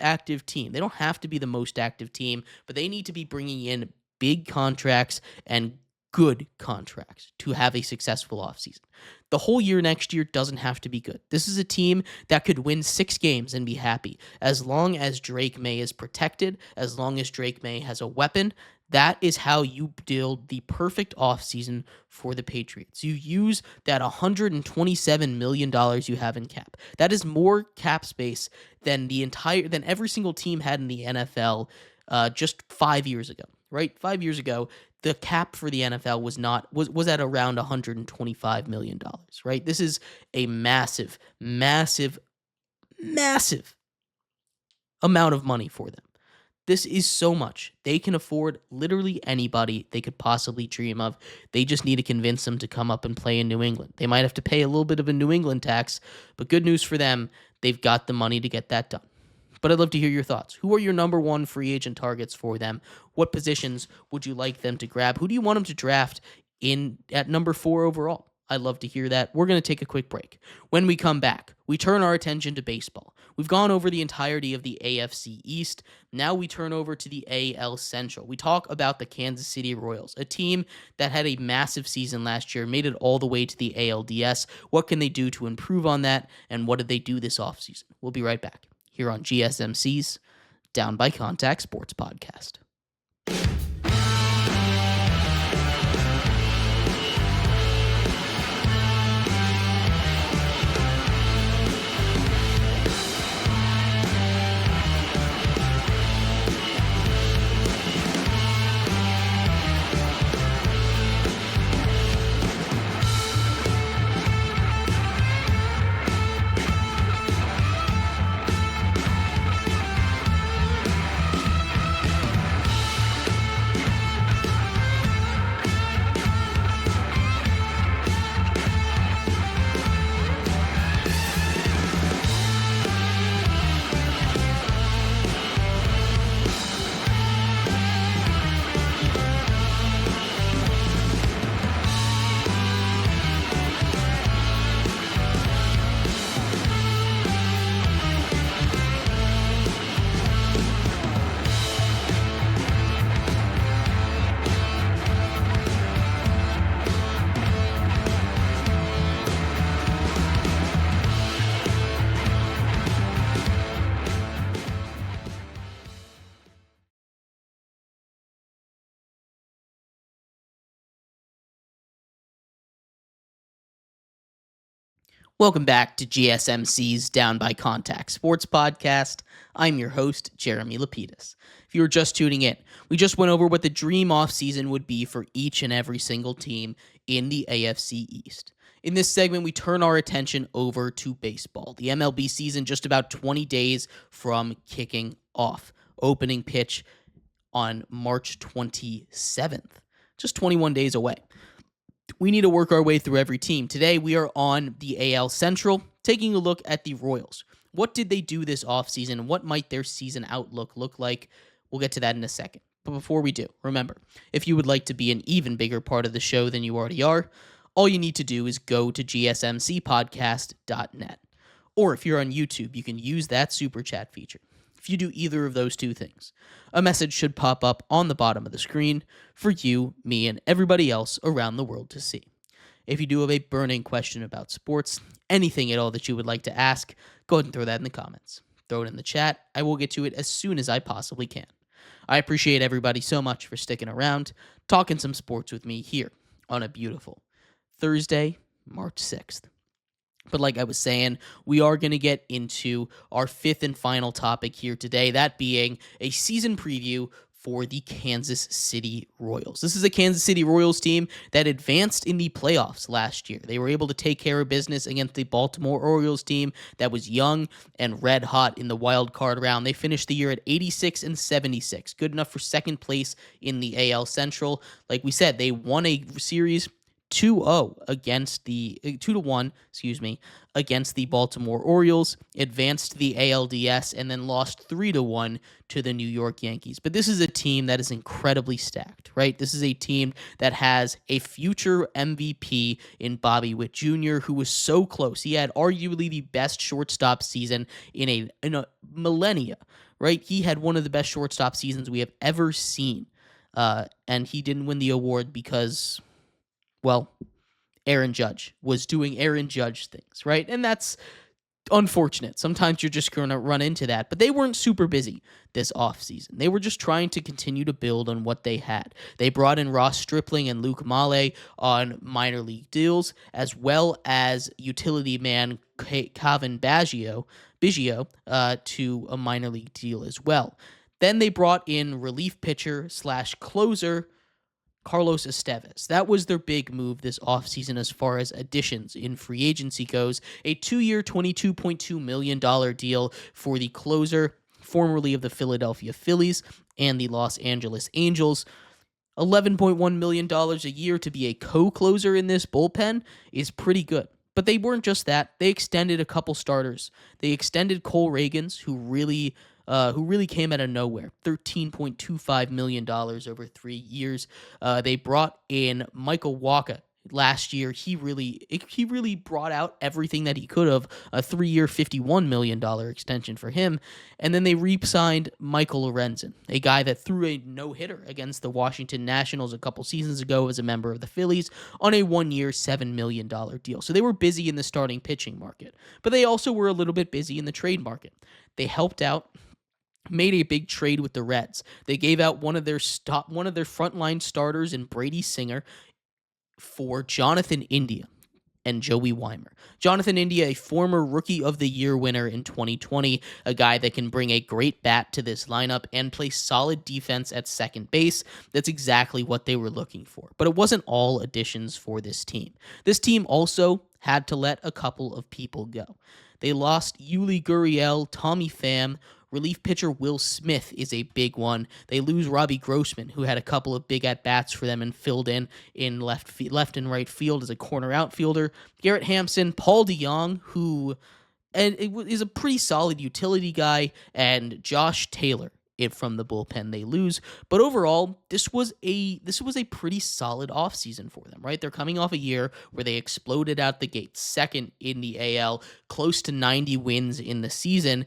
active team. They don't have to be the most active team, but they need to be bringing in big contracts and good contracts to have a successful offseason. The whole year next year doesn't have to be good. This is a team that could win 6 games and be happy. As long as Drake May is protected, as long as Drake May has a weapon, that is how you build the perfect offseason for the Patriots. You use that $127 million you have in cap. That is more cap space than every single team had in the NFL just 5 years ago. Right? 5 years ago, the cap for the NFL was at around $125 million, right? This is a massive, massive, massive amount of money for them. This is so much. They can afford literally anybody they could possibly dream of. They just need to convince them to come up and play in New England. They might have to pay a little bit of a New England tax, but good news for them, they've got the money to get that done. But I'd love to hear your thoughts. Who are your number 1 free agent targets for them? What positions would you like them to grab? Who do you want them to draft at number 4 overall? I'd love to hear that. We're going to take a quick break. When we come back, we turn our attention to baseball. We've gone over the entirety of the AFC East. Now we turn over to the AL Central. We talk about the Kansas City Royals, a team that had a massive season last year, made it all the way to the ALDS. What can they do to improve on that? And what did they do this offseason? We'll be right back here on GSMC's Down by Contact Sports Podcast. Welcome back to GSMC's Down by Contact Sports Podcast. I'm your host, Jeremy Lapidus. If you were just tuning in, we just went over what the dream offseason would be for each and every single team in the AFC East. In this segment, we turn our attention over to baseball. The MLB season just about 20 days from kicking off. Opening pitch on March 27th, just 21 days away. We need to work our way through every team. Today, we are on the AL Central, taking a look at the Royals. What did they do this offseason? What might their season outlook look like? We'll get to that in a second. But before we do, remember, if you would like to be an even bigger part of the show than you already are, all you need to do is go to gsmcpodcast.net. Or if you're on YouTube, you can use that super chat feature. If you do either of those two things, a message should pop up on the bottom of the screen for you, me, and everybody else around the world to see. If you do have a burning question about sports, anything at all that you would like to ask, go ahead and throw that in the comments. Throw it in the chat. I will get to it as soon as I possibly can. I appreciate everybody so much for sticking around, talking some sports with me here on a beautiful Thursday, March 6th. But like I was saying, we are going to get into our fifth and final topic here today, that being a season preview for the Kansas City Royals. This is a Kansas City Royals team that advanced in the playoffs last year. They were able to take care of business against the Baltimore Orioles team that was young and red hot in the wild card round. They finished the year at 86-76, good enough for second place in the AL Central. Like we said, they won a series 2-1 against the Baltimore Orioles, advanced to the ALDS, and then lost 3-1 to the New York Yankees. But this is a team that is incredibly stacked, right? This is a team that has a future MVP in Bobby Witt Jr., who was so close. He had arguably the best shortstop season in a millennia, right? He had one of the best shortstop seasons we have ever seen, and he didn't win the award because, well, Aaron Judge was doing Aaron Judge things, right? And that's unfortunate. Sometimes you're just going to run into that. But they weren't super busy this offseason. They were just trying to continue to build on what they had. They brought in Ross Stripling and Luke Mahle on minor league deals, as well as utility man Kevin Biggio to a minor league deal as well. Then they brought in relief pitcher / closer Carlos Estevez. That was their big move this offseason as far as additions in free agency goes. A 2-year, $22.2 million deal for the closer, formerly of the Philadelphia Phillies and the Los Angeles Angels. $11.1 million a year to be a co-closer in this bullpen is pretty good. But they weren't just that. They extended a couple starters. They extended Cole Ragans, who really came out of nowhere, $13.25 million over 3 years. They brought in Michael Wacha last year. He really brought out everything that he could have, a 3-year, $51 million extension for him. And then they re-signed Michael Lorenzen, a guy that threw a no-hitter against the Washington Nationals a couple seasons ago as a member of the Phillies on a 1-year, $7 million deal. So they were busy in the starting pitching market, but they also were a little bit busy in the trade market. They helped out, made a big trade with the Reds. They gave out one of their frontline starters in Brady Singer for Jonathan India and Joey Weimer. Jonathan India, a former Rookie of the Year winner in 2020, a guy that can bring a great bat to this lineup and play solid defense at second base. That's exactly what they were looking for. But it wasn't all additions for this team. This team also had to let a couple of people go. They lost Yuli Gurriel, Tommy Pham. Relief pitcher Will Smith is a big one. They lose Robbie Grossman, who had a couple of big at-bats for them and filled in left and right field as a corner outfielder. Garrett Hampson, Paul DeYoung, who is a pretty solid utility guy, and Josh Taylor from the bullpen they lose. But overall, this was a pretty solid offseason for them, right? They're coming off a year where they exploded out the gate, second in the AL, close to 90 wins in the season.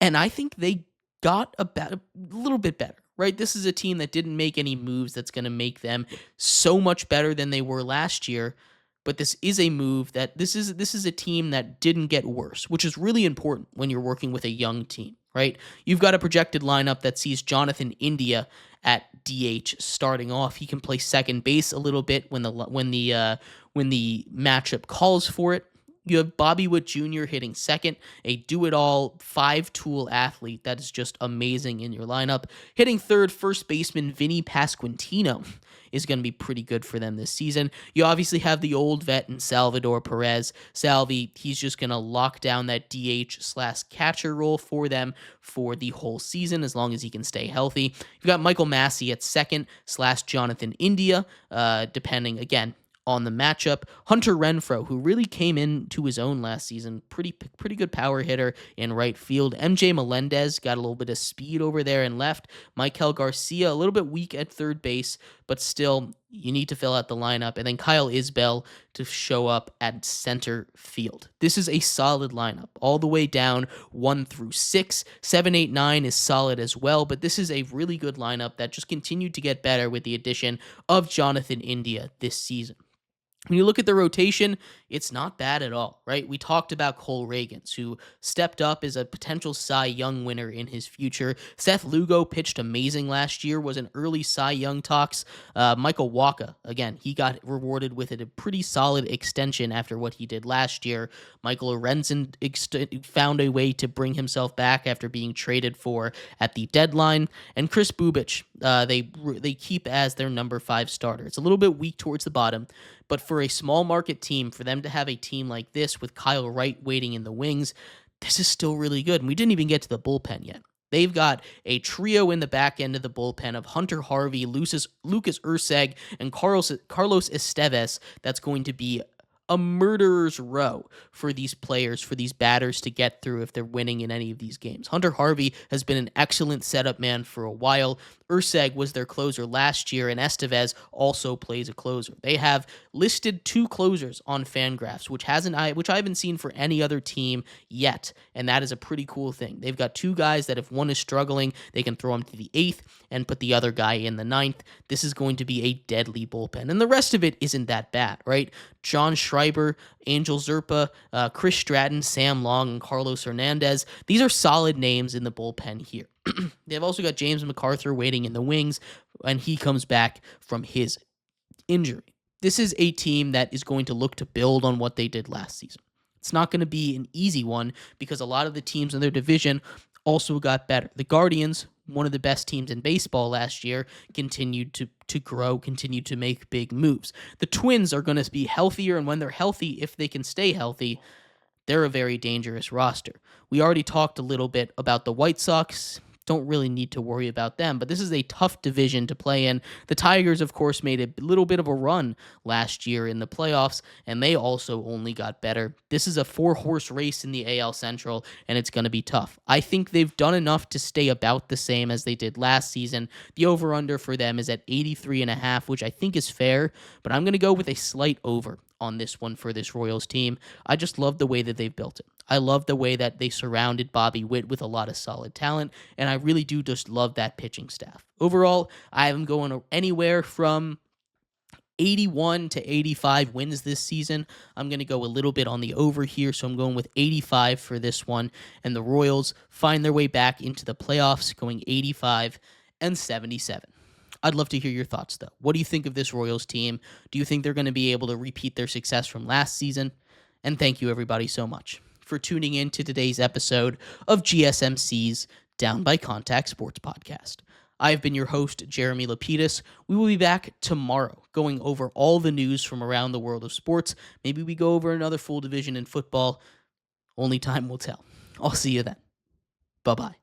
And I think they got a little bit better, right? This is a team that didn't make any moves that's going to make them so much better than they were last year. But this is a move that this is a team that didn't get worse, which is really important when you're working with a young team, right? You've got a projected lineup that sees Jonathan India at DH starting off. He can play second base a little bit when the matchup calls for it. You have Bobby Witt Jr. hitting second, a do-it-all, five-tool athlete that is just amazing in your lineup. Hitting third, first baseman Vinny Pasquantino is going to be pretty good for them this season. You obviously have the old vet in Salvador Perez. Salvi, he's just going to lock down that DH/catcher role for them for the whole season as long as he can stay healthy. You've got Michael Massey at second / Jonathan India, depending, again, on the matchup. Hunter Renfroe, who really came into his own last season, pretty good power hitter in right field. MJ Melendez got a little bit of speed over there in left. Michael Garcia, a little bit weak at third base, but still, you need to fill out the lineup. And then Kyle Isbell to show up at center field. This is a solid lineup, all the way down 1 through 6. 7, 8, 9 is solid as well, but this is a really good lineup that just continued to get better with the addition of Jonathan India this season. When you look at the rotation, it's not bad at all, right? We talked about Cole Reagans, who stepped up as a potential Cy Young winner in his future. Seth Lugo pitched amazing last year, was in early Cy Young talks. Michael Wacha, again, he got rewarded with a pretty solid extension after what he did last year. Michael Lorenzen found a way to bring himself back after being traded for at the deadline. And Chris Bubich, they keep as their number 5 starter. It's a little bit weak towards the bottom, but for a small market team, for them to have a team like this with Kyle Wright waiting in the wings, this is still really good. And we didn't even get to the bullpen yet. They've got a trio in the back end of the bullpen of Hunter Harvey, Lucas Urseg, and Carlos Esteves that's going to be a murderer's row for these players, for these batters to get through if they're winning in any of these games. Hunter Harvey has been an excellent setup man for a while. Urseg was their closer last year, and Estevez also plays a closer. They have listed 2 closers on Fangraphs, which I haven't seen for any other team yet, and that is a pretty cool thing. They've got 2 guys that if one is struggling, they can throw him to the 8th and put the other guy in the 9th. This is going to be a deadly bullpen, and the rest of it isn't that bad, right? John Schreiber, Angel Zerpa, Chris Stratton, Sam Long, and Carlos Hernandez. These are solid names in the bullpen here. They've also got James MacArthur waiting in the wings, and he comes back from his injury. This is a team that is going to look to build on what they did last season. It's not going to be an easy one because a lot of the teams in their division also got better. The Guardians, one of the best teams in baseball last year, continued to grow, continued to make big moves. The Twins are going to be healthier, and when they're healthy, if they can stay healthy, they're a very dangerous roster. We already talked a little bit about the White Sox. Don't really need to worry about them, but this is a tough division to play in. The Tigers, of course, made a little bit of a run last year in the playoffs, and they also only got better. This is a 4-horse race in the AL Central, and it's going to be tough. I think they've done enough to stay about the same as they did last season. The over-under for them is at 83.5, which I think is fair, but I'm going to go with a slight over on this one for this Royals team. I just love the way that they've built it. I love the way that they surrounded Bobby Witt with a lot of solid talent, and I really do just love that pitching staff. Overall, I have them going anywhere from 81 to 85 wins this season. I'm going to go a little bit on the over here, so I'm going with 85 for this one, and the Royals find their way back into the playoffs, going 85 and 77. I'd love to hear your thoughts, though. What do you think of this Royals team? Do you think they're going to be able to repeat their success from last season? And thank you, everybody, so much for tuning in to today's episode of GSMC's Down by Contact Sports Podcast. I have been your host, Jeremy Lapidus. We will be back tomorrow going over all the news from around the world of sports. Maybe we go over another full division in football. Only time will tell. I'll see you then. Bye-bye.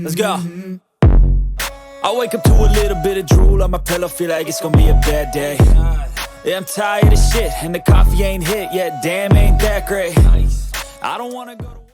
Let's go. I wake up to a little bit of drool on my pillow, feel like it's gonna be a bad day. Yeah, I'm tired of shit, and the coffee ain't hit yet, damn, ain't that great. I don't wanna go to